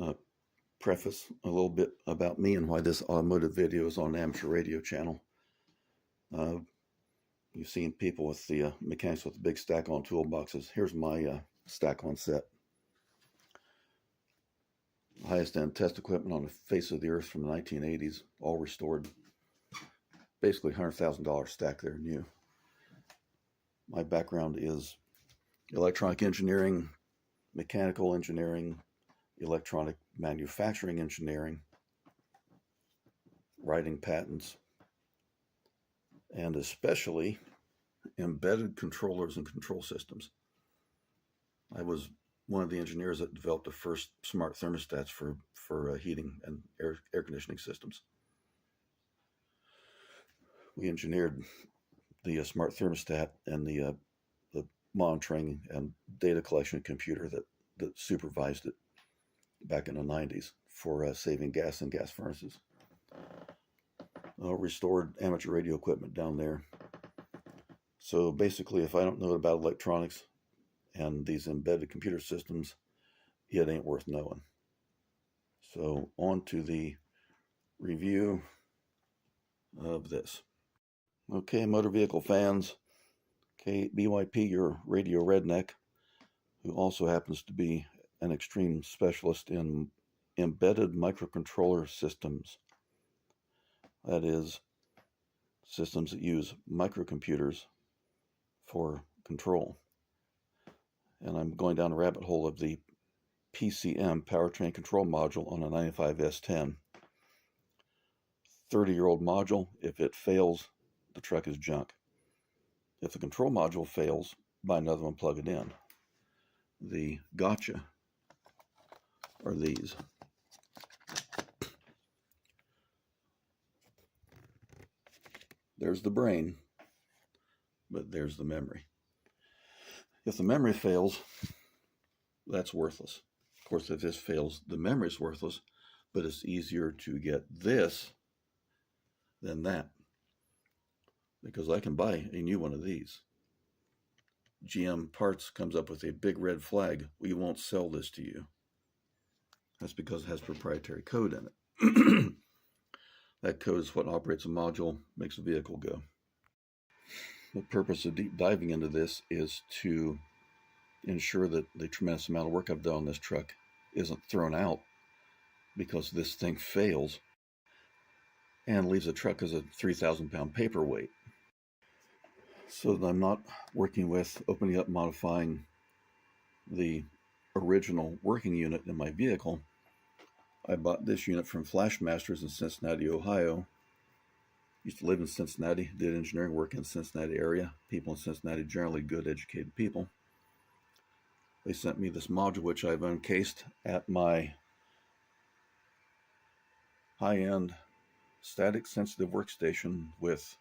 uh, preface a little bit about me and why this automotive video is on an amateur radio channel. You've seen people with the mechanics with the big stack-on toolboxes. Here's my stack-on set. Highest end test equipment on the face of the earth from the 1980s, all restored. Basically $100,000 stack there, new. My background is electronic engineering, mechanical engineering, electronic manufacturing engineering, writing patents, and especially embedded controllers and control systems. I was one of the engineers that developed the first smart thermostats for heating and air conditioning systems. We engineered the smart thermostat and the monitoring and data collection computer that supervised it back in the 90s for saving gas in gas furnaces. Restored amateur radio equipment down there. So basically, if I don't know about electronics and these embedded computer systems, it ain't worth knowing. So on to the review of this. Okay, motor vehicle fans. Okay, BYP, your radio redneck, who also happens to be an extreme specialist in embedded microcontroller systems. That is, systems that use microcomputers for control. And I'm going down a rabbit hole of the PCM, powertrain control module, on a 95S10. 30-year-old module. If it fails, the truck is junk. If the control module fails, buy another one, plug it in. The gotcha are these. There's the brain, but there's the memory. If the memory fails, that's worthless. Of course, if this fails, the memory is worthless, but it's easier to get this than that, because I can buy a new one of these. GM Parts comes up with a big red flag. We won't sell this to you. That's because it has proprietary code in it. That code is what operates a module, makes a vehicle go. The purpose of deep diving into this is to ensure that the tremendous amount of work I've done on this truck isn't thrown out because this thing fails and leaves the truck as a 3,000-pound paperweight. So that I'm not working with opening up, modifying the original working unit in my vehicle. I bought this unit from Flashmasters in Cincinnati, Ohio. Used to live in Cincinnati, did engineering work in the Cincinnati area. People in Cincinnati, generally good, educated people. They sent me this module, which I've uncased at my high-end static sensitive workstation with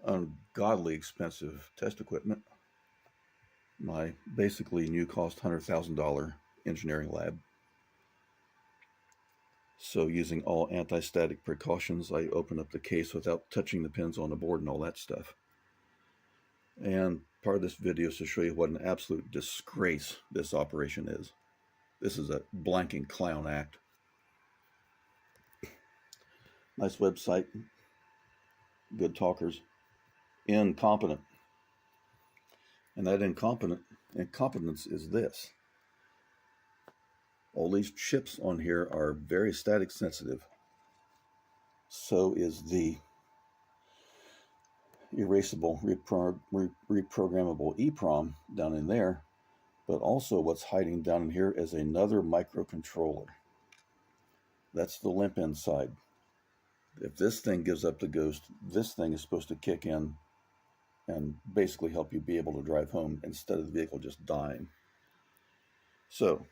ungodly expensive test equipment. My basically new cost $100,000 engineering lab. So using all anti-static precautions, I open up the case without touching the pins on the board and all that stuff. And part of this video is to show you what an absolute disgrace this operation is. This is a blanking clown act. Nice website, good talkers. Incompetent. And that incompetence is this. All these chips on here are very static sensitive. So is the erasable, reprogrammable EEPROM down in there. But also what's hiding down in here is another microcontroller. That's the limp inside. If this thing gives up the ghost, this thing is supposed to kick in and basically help you be able to drive home instead of the vehicle just dying. So,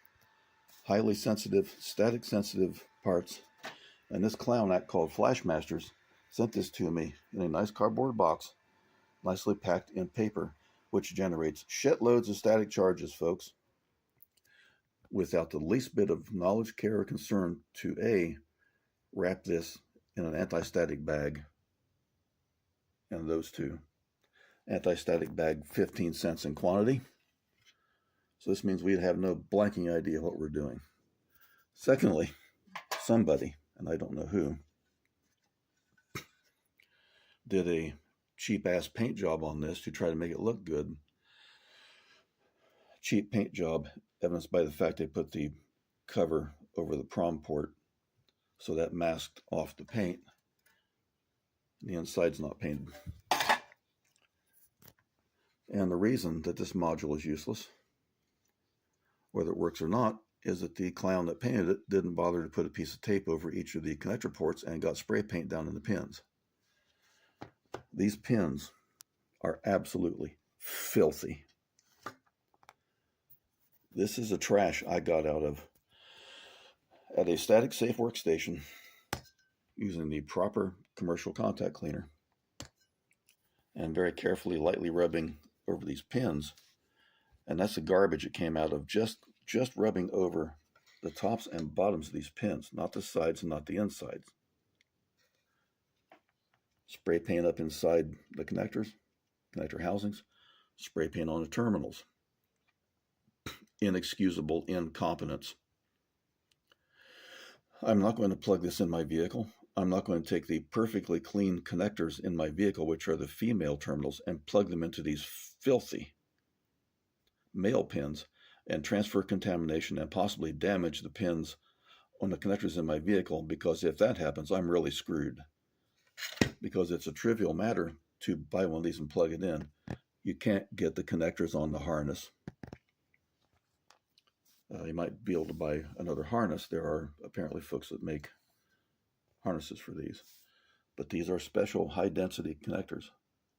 highly sensitive, static sensitive parts. And this clown act called Flashmasters sent this to me in a nice cardboard box, nicely packed in paper, which generates shitloads of static charges, folks, without the least bit of knowledge, care, or concern to wrap this in an anti-static bag. And those two. Anti-static bag, 15 cents in quantity. So this means we'd have no blanking idea what we're doing. Secondly, somebody, and I don't know who, did a cheap-ass paint job on this to try to make it look good. Cheap paint job, evidenced by the fact they put the cover over the prom port, so that masked off the paint. The inside's not painted. And the reason that this module is useless, whether it works or not, is that the clown that painted it didn't bother to put a piece of tape over each of the connector ports and got spray paint down in the pins. These pins are absolutely filthy. This is a trash I got out of at a static safe workstation using the proper commercial contact cleaner and very carefully, lightly rubbing over these pins. And that's the garbage it came out of, just rubbing over the tops and bottoms of these pins, not the sides and not the insides. Spray paint up inside the connector housings, spray paint on the terminals. Inexcusable incompetence. I'm not going to plug this in my vehicle. I'm not going to take the perfectly clean connectors in my vehicle, which are the female terminals, and plug them into these filthy male pins and transfer contamination and possibly damage the pins on the connectors in my vehicle, because if that happens, I'm really screwed. Because it's a trivial matter to buy one of these and plug it in. You can't get the connectors on the harness. You might be able to buy another harness. There are apparently folks that make harnesses for these. But these are special high-density connectors.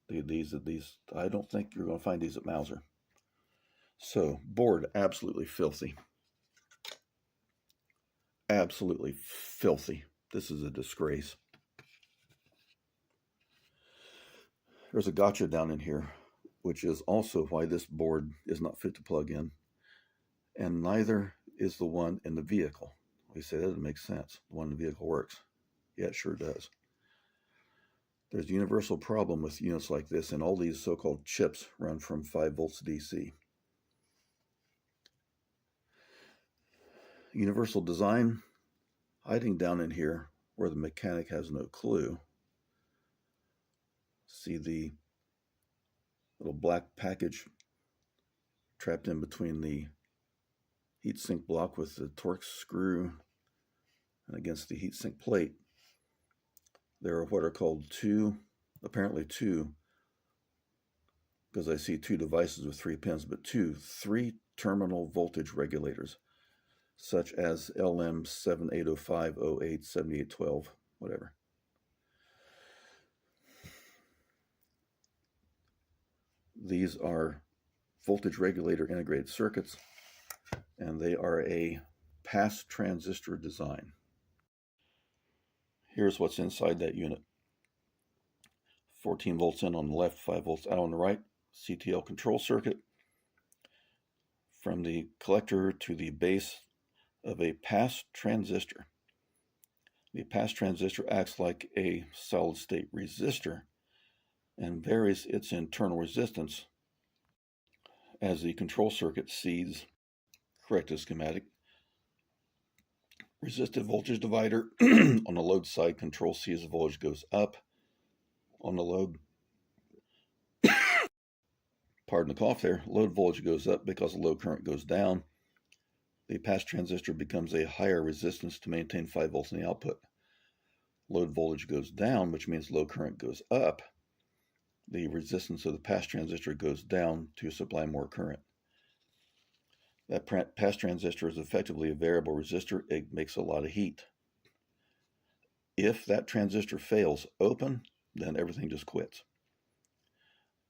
These, I don't think you're going to find these at Mauser. So, board, absolutely filthy. Absolutely filthy. This is a disgrace. There's a gotcha down in here, which is also why this board is not fit to plug in. And neither is the one in the vehicle. We say that doesn't make sense. The one in the vehicle works. Yeah, it sure does. There's a universal problem with units like this, and all these so-called chips run from 5 volts DC. Universal design, hiding down in here where the mechanic has no clue. See the little black package trapped in between the heatsink block with the Torx screw and against the heatsink plate. There are what are called apparently two, because I see 2 devices with 3 pins, but 3 terminal voltage regulators, such as LM7805, 08, 7812, whatever. These are voltage regulator integrated circuits, and they are a pass transistor design. Here's what's inside that unit. 14 volts in on the left, 5 volts out on the right, CTL control circuit. From the collector to the base of a pass transistor. The pass transistor acts like a solid-state resistor and varies its internal resistance as the control circuit sees, corrected schematic, resistive voltage divider. On the load side, control sees the voltage goes up. On the load, pardon the cough there, load voltage goes up because the load current goes down. The pass transistor becomes a higher resistance to maintain 5 volts in the output. Load voltage goes down, which means load current goes up. The resistance of the pass transistor goes down to supply more current. That pass transistor is effectively a variable resistor. It makes a lot of heat. If that transistor fails open, then everything just quits.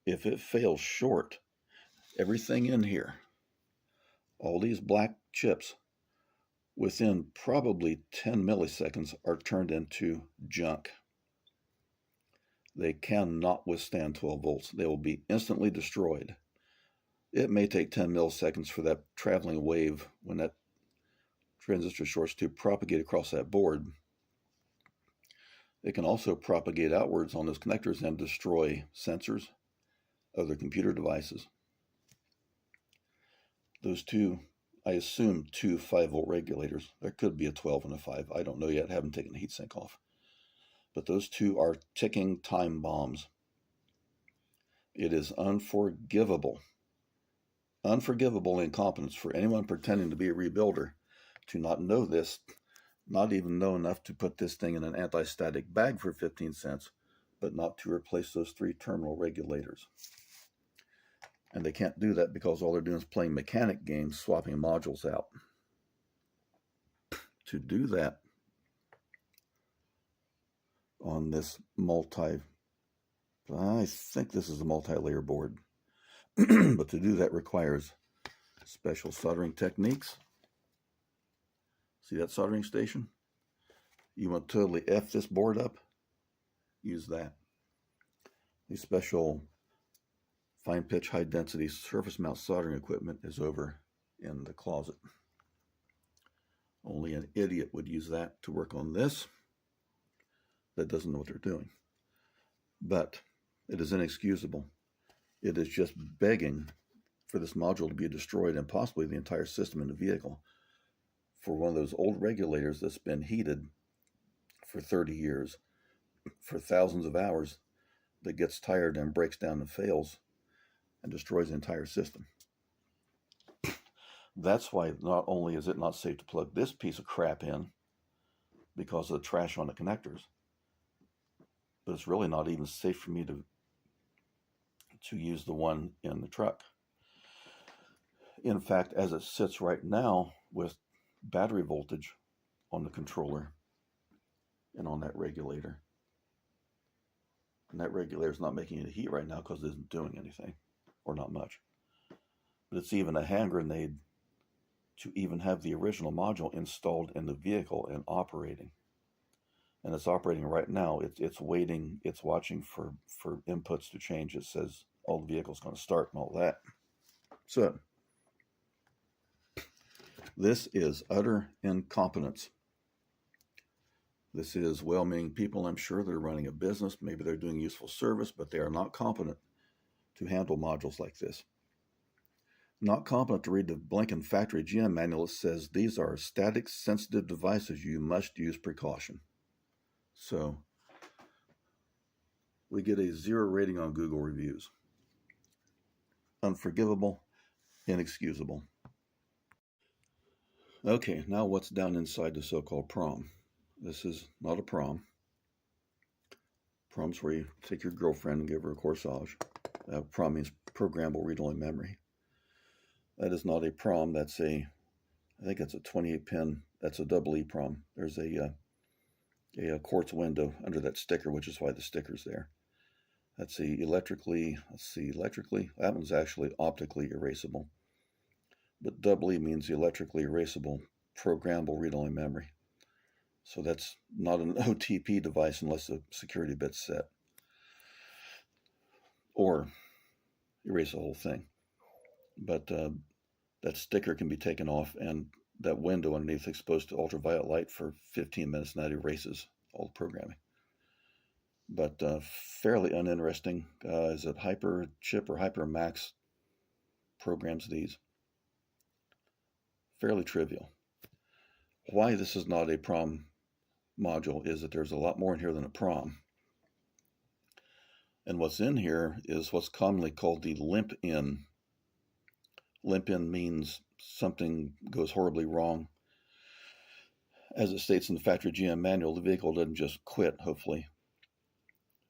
If it fails short, everything in here, all these black chips, within probably 10 milliseconds are turned into junk. They cannot withstand 12 volts. They will be instantly destroyed. It may take 10 milliseconds for that traveling wave, when that transistor shorts, to propagate across that board. It can also propagate outwards on those connectors and destroy sensors, other computer devices. Those 2 I assume 2 5-volt regulators. There could be a 12 and a 5. I don't know yet. I haven't taken the heatsink off. But those two are ticking time bombs. It is unforgivable incompetence for anyone pretending to be a rebuilder to not know this, not even know enough to put this thing in an anti-static bag for 15 cents, but not to replace those 3 terminal regulators. And they can't do that because all they're doing is playing mechanic games, swapping modules out. To do that on this I think this is a multi-layer board, but to do that requires special soldering techniques. See that soldering station? You want to totally F this board up? Use that. The special fine pitch, high density surface mount soldering equipment is over in the closet. Only an idiot would use that to work on this that doesn't know what they're doing. But it is inexcusable. It is just begging for this module to be destroyed and possibly the entire system in the vehicle for one of those old regulators that's been heated for 30 years, for thousands of hours, that gets tired and breaks down and fails and destroys the entire system. That's why not only is it not safe to plug this piece of crap in because of the trash on the connectors, but it's really not even safe for me to use the one in the truck. In fact, as it sits right now with battery voltage on the controller and on that regulator, and that regulator is not making any heat right now because it isn't doing anything, or not much. But it's even a hand grenade to even have the original module installed in the vehicle and operating. And it's operating right now. It's waiting, it's watching for inputs to change. It says, oh, the vehicle's going to start and all that. So, this is utter incompetence. This is well-meaning people. I'm sure they're running a business. Maybe they're doing useful service, but they are not competent to handle modules like this. Not competent to read the blinking factory GM manual that says these are static sensitive devices. You must use precaution. So we get a 0 rating on Google reviews. Unforgivable, inexcusable. Okay, now what's down inside the so-called prom? This is not a prom. Prom's where you take your girlfriend and give her a corsage. Prom means programmable read-only memory. That is not a prom. That's I think it's a 28-pin. That's a double EEPROM. There's a quartz window under that sticker, which is why the sticker's there. That's electrically, that one's actually optically erasable. But double E means electrically erasable, programmable read-only memory. So that's not an OTP device unless the security bit's set. Or erase the whole thing. But that sticker can be taken off, and that window underneath exposed to ultraviolet light for 15 minutes, and that erases all the programming. But fairly uninteresting. Is it HyperChip or HyperMax programs these? Fairly trivial. Why this is not a PROM module is that there's a lot more in here than a PROM. And what's in here is what's commonly called the limp-in. Limp-in means something goes horribly wrong. As it states in the factory GM manual, the vehicle doesn't just quit, hopefully.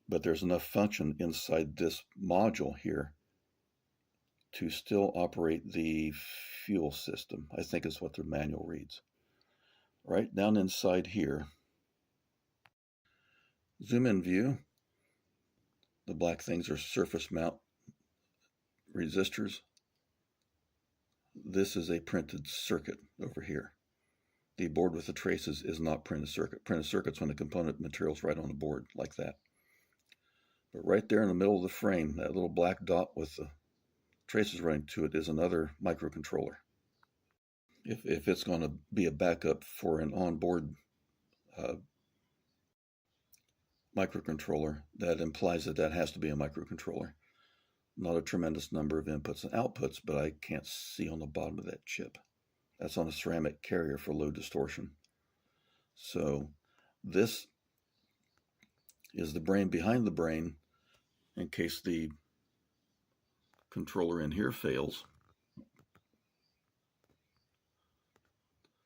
But there's enough function inside this module here to still operate the fuel system, I think is what their manual reads. Right down inside here, zoom in view, the black things are surface mount resistors. This is a printed circuit over here. The board with the traces is not printed circuit. Printed circuit's when the component material's right on the board, like that. But right there in the middle of the frame, that little black dot with the traces running to it is another microcontroller. If it's going to be a backup for an onboard microcontroller, that implies that has to be a microcontroller. Not a tremendous number of inputs and outputs, but I can't see on the bottom of that chip. That's on a ceramic carrier for low distortion. So this is the brain behind the brain in case the controller in here fails.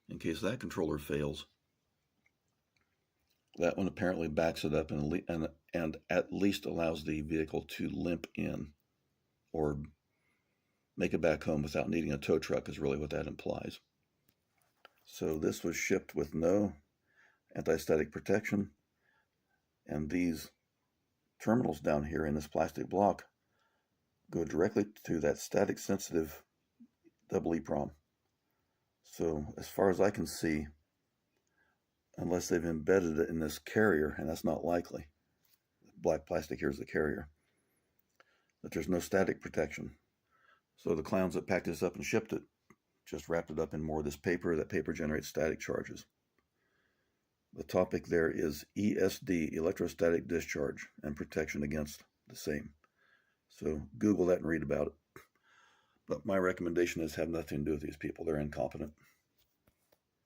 In case that controller fails, that one apparently backs it up and at least allows the vehicle to limp in or make it back home without needing a tow truck is really what that implies. So this was shipped with no anti-static protection, and these terminals down here in this plastic block go directly to that static sensitive double EEPROM. So as far as I can see, unless they've embedded it in this carrier, and that's not likely, black plastic here is the carrier, that there's no static protection. So the clowns that packed this up and shipped it just wrapped it up in more of this paper. That paper generates static charges. The topic there is ESD, electrostatic discharge, and protection against the same. So Google that and read about it. But my recommendation is have nothing to do with these people. They're incompetent.